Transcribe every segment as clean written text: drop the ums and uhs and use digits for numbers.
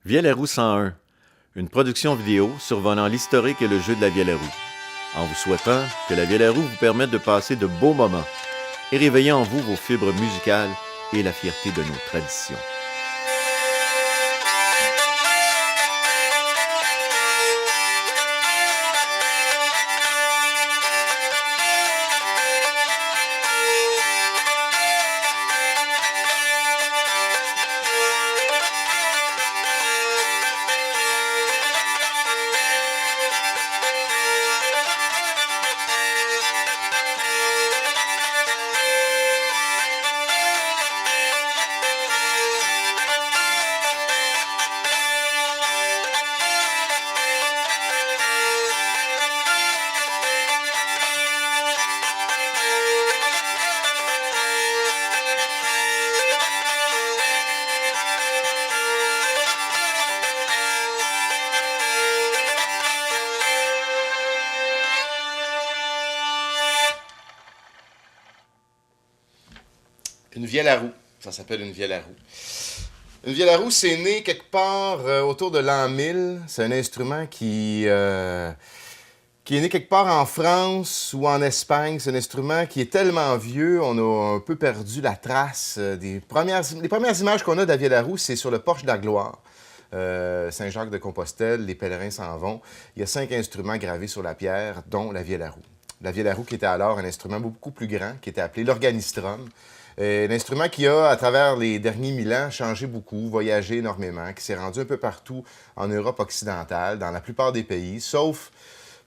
Vielle-la-Roux 101, une production vidéo survolant l'historique et le jeu de la Vielle-la-Roux. En vous souhaitant que la Vielle-la-Roux vous permette de passer de beaux moments et réveiller en vous vos fibres musicales et la fierté de nos traditions. Une Vielle-la-Roux, ça s'appelle une Vielle-la-Roux. Une Vielle-la-Roux, c'est né quelque part autour de l'an 1000. C'est un instrument qui est né quelque part en France ou en Espagne. C'est un instrument qui est tellement vieux, on a un peu perdu la trace. Les premières images qu'on a de la Vielle-la-Roux, c'est sur le porche de la Gloire. Saint-Jacques-de-Compostelle, les pèlerins s'en vont. Il y a 5 instruments gravés sur la pierre, dont la Vielle-la-Roux. La Vielle-la-Roux qui était alors un instrument beaucoup plus grand, qui était appelé l'organistrum. Un instrument qui a, à travers les derniers 1000 ans, changé beaucoup, voyagé énormément, qui s'est rendu un peu partout en Europe occidentale, dans la plupart des pays, sauf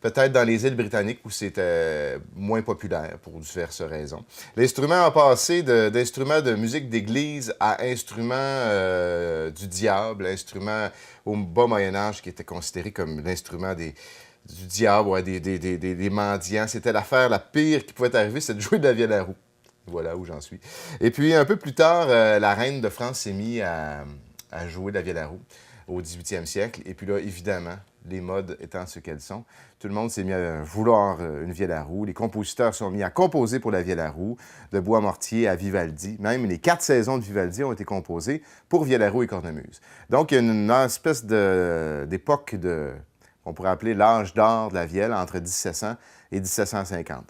peut-être dans les îles britanniques où c'était moins populaire pour diverses raisons. L'instrument a passé d'instrument de musique d'église à instrument du diable, instrument au bas Moyen-Âge qui était considéré comme l'instrument du diable, ouais, des mendiants. C'était l'affaire la pire qui pouvait arriver, c'est de jouer de la Vielle-la-Roux. Voilà où j'en suis. Et puis, un peu plus tard, la reine de France s'est mise à jouer de la Vielle-la-Roux au 18e siècle. Et puis là, évidemment, les modes étant ce qu'elles sont, tout le monde s'est mis à vouloir une Vielle-la-Roux. Les compositeurs sont mis à composer pour la Vielle-la-Roux, de Bois-Mortier à Vivaldi. Même les 4 saisons de Vivaldi ont été composées pour Vielle-la-Roux et cornemuse. Donc, il y a une espèce d'époque qu'on pourrait appeler l'âge d'or de la Vielle, entre 1700 et 1750.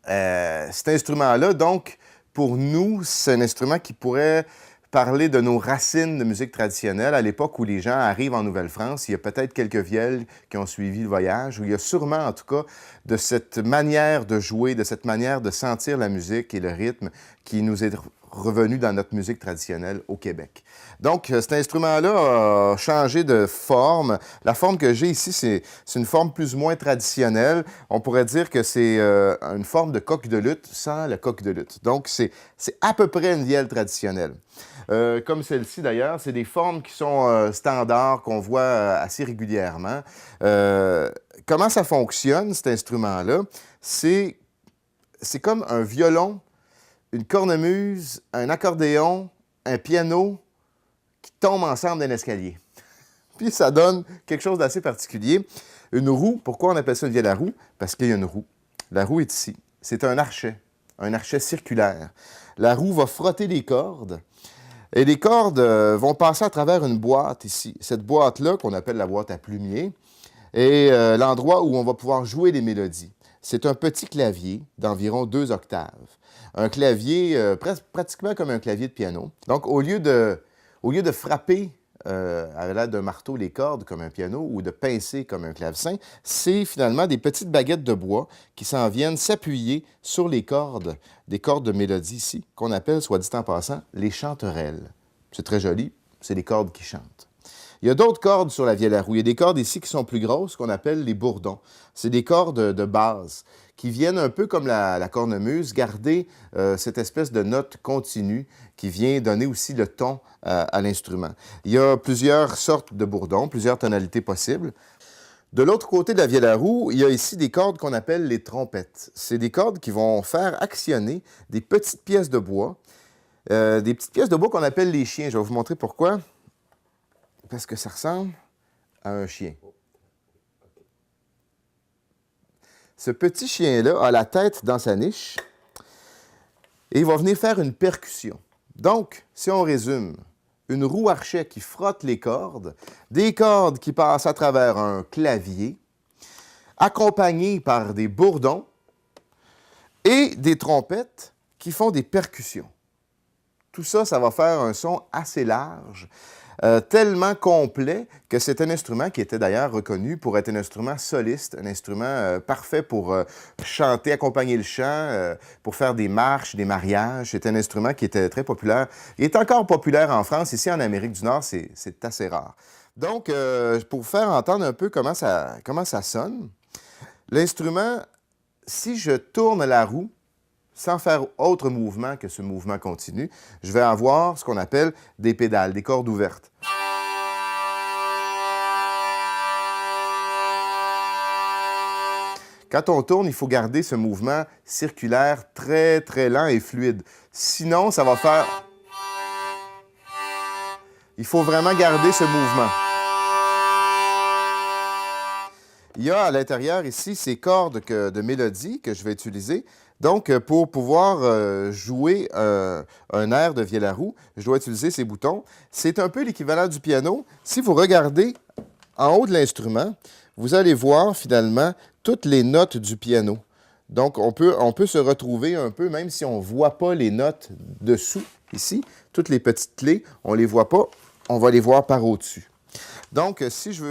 Cet instrument-là, donc, pour nous, c'est un instrument qui pourrait parler de nos racines de musique traditionnelle à l'époque où les gens arrivent en Nouvelle-France. Il y a peut-être quelques vielles qui ont suivi le voyage, où il y a sûrement, en tout cas, de cette manière de jouer, de cette manière de sentir la musique et le rythme qui nous est revenu dans notre musique traditionnelle au Québec. Donc, cet instrument-là a changé de forme. La forme que j'ai ici, c'est une forme plus ou moins traditionnelle. On pourrait dire que c'est une forme de coq de luth sans le coq de luth. Donc, c'est à peu près une vielle traditionnelle. Comme celle-ci, d'ailleurs, c'est des formes qui sont standards, qu'on voit assez régulièrement. Comment ça fonctionne, cet instrument-là? C'est comme un violon, une cornemuse, un accordéon, un piano qui tombent ensemble d'un escalier. Puis ça donne quelque chose d'assez particulier. Une roue, pourquoi on appelle ça une Vielle-la-Roux? Parce qu'il y a une roue. La roue est ici. C'est un archet circulaire. La roue va frotter les cordes et les cordes vont passer à travers une boîte ici. Cette boîte-là, qu'on appelle la boîte à plumier, est l'endroit où on va pouvoir jouer les mélodies. C'est un petit clavier d'environ 2 octaves. Un clavier pratiquement comme un clavier de piano. Donc, au lieu de frapper à l'aide d'un marteau les cordes comme un piano ou de pincer comme un clavecin, c'est finalement des petites baguettes de bois qui s'en viennent s'appuyer sur les cordes, des cordes de mélodie ici, qu'on appelle, soit dit en passant, les chanterelles. C'est très joli, c'est les cordes qui chantent. Il y a d'autres cordes sur la Vielle-la-Roux. Il y a des cordes ici qui sont plus grosses, qu'on appelle les bourdons. C'est des cordes de base qui viennent un peu comme la cornemuse, garder cette espèce de note continue qui vient donner aussi le ton à l'instrument. Il y a plusieurs sortes de bourdons, plusieurs tonalités possibles. De l'autre côté de la Vielle-la-Roux, il y a ici des cordes qu'on appelle les trompettes. C'est des cordes qui vont faire actionner des petites pièces de bois, qu'on appelle les chiens. Je vais vous montrer pourquoi. Parce que ça ressemble à un chien. Ce petit chien-là a la tête dans sa niche et il va venir faire une percussion. Donc, si on résume, une roue archet qui frotte les cordes, des cordes qui passent à travers un clavier, accompagnées par des bourdons et des trompettes qui font des percussions. Tout ça, ça va faire un son assez large, tellement complet que c'est un instrument qui était d'ailleurs reconnu pour être un instrument soliste, un instrument parfait pour chanter, accompagner le chant, pour faire des marches, des mariages. C'est un instrument qui était très populaire. Il est encore populaire en France. Ici, en Amérique du Nord, c'est assez rare. Donc, pour faire entendre un peu comment ça sonne, l'instrument, si je tourne la roue, sans faire autre mouvement que ce mouvement continu, je vais avoir ce qu'on appelle des pédales, des cordes ouvertes. Quand on tourne, il faut garder ce mouvement circulaire très, très lent et fluide. Sinon, ça va faire... Il faut vraiment garder ce mouvement. Il y a à l'intérieur ici ces cordes de mélodie que je vais utiliser. Donc, pour pouvoir jouer un air de Vielle-la-Roux, je dois utiliser ces boutons. C'est un peu l'équivalent du piano. Si vous regardez en haut de l'instrument, vous allez voir finalement toutes les notes du piano. Donc, on peut se retrouver un peu, même si on ne voit pas les notes dessous, ici, toutes les petites clés, on ne les voit pas, on va les voir par au-dessus. Donc, si je veux